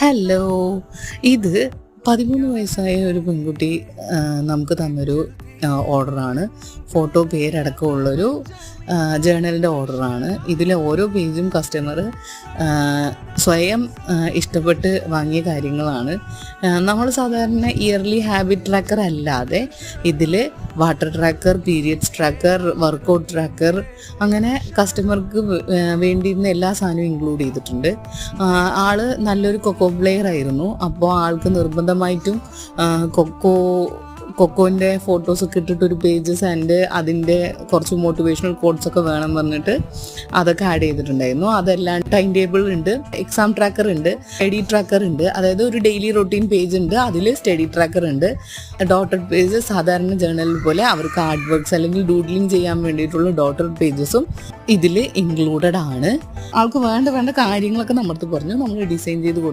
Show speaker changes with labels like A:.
A: Hello. ഇത് 13 വയസ്സായ ഒരു പെൺകുട്ടി നമുക്ക് തന്നൊരു ഓർഡറാണ്. ഫോട്ടോ പേരടക്കമുള്ളൊരു ജേണലിൻ്റെ ഓർഡറാണ്. ഇതിലെ ഓരോ പേജും കസ്റ്റമർ സ്വയം ഇഷ്ടപ്പെട്ട് വാങ്ങിയ കാര്യങ്ങളാണ്. നമ്മൾ സാധാരണ ഇയർലി ഹാബിറ്റ് ട്രാക്കർ അല്ലാതെ ഇതിൽ water tracker, periods tracker, workout tracker, അങ്ങനെ കസ്റ്റമർക്ക് വേണ്ടിയിരുന്ന എല്ലാ സാധനവും ഇൻക്ലൂഡ് ചെയ്തിട്ടുണ്ട്. ആള് നല്ലൊരു കൊക്കോ പ്ലെയർ ആയിരുന്നു. അപ്പോൾ ആൾക്ക് നിർബന്ധമായിട്ടും കൊക്കോൻ്റെ ഫോട്ടോസൊക്കെ ഇട്ടിട്ടൊരു പേജസ് ആൻഡ് അതിൻ്റെ കുറച്ച് മോട്ടിവേഷണൽ കോഡ്സ് ഒക്കെ വേണം പറഞ്ഞിട്ട് അതൊക്കെ ആഡ് ചെയ്തിട്ടുണ്ടായിരുന്നു. അതെല്ലാം ടൈം ടേബിൾ ഉണ്ട്, എക്സാം ട്രാക്കർ ഉണ്ട്, സ്റ്റഡി ട്രാക്കർ ഉണ്ട്. അതായത് ഒരു ഡെയിലി റൊട്ടീൻ പേജ് ഉണ്ട്, അതിൽ സ്റ്റഡി ട്രാക്കർ ഉണ്ട്. ഡോട്ടഡ് പേജ് സാധാരണ ജേണലിൽ പോലെ അവർക്ക് ആർട്ട് വർക്ക്സ് അല്ലെങ്കിൽ ഡൂഡ്ലിംഗ് ചെയ്യാൻ വേണ്ടിയിട്ടുള്ള ഡോട്ടഡ് പേജസും ഇതിൽ ഇൻക്ലൂഡഡ് ആണ്. ആൾക്ക് വേണ്ട കാര്യങ്ങളൊക്കെ നമ്മളടുത്ത് പറഞ്ഞു, നമ്മൾ ഡിസൈൻ ചെയ്ത് കൊടുത്തു.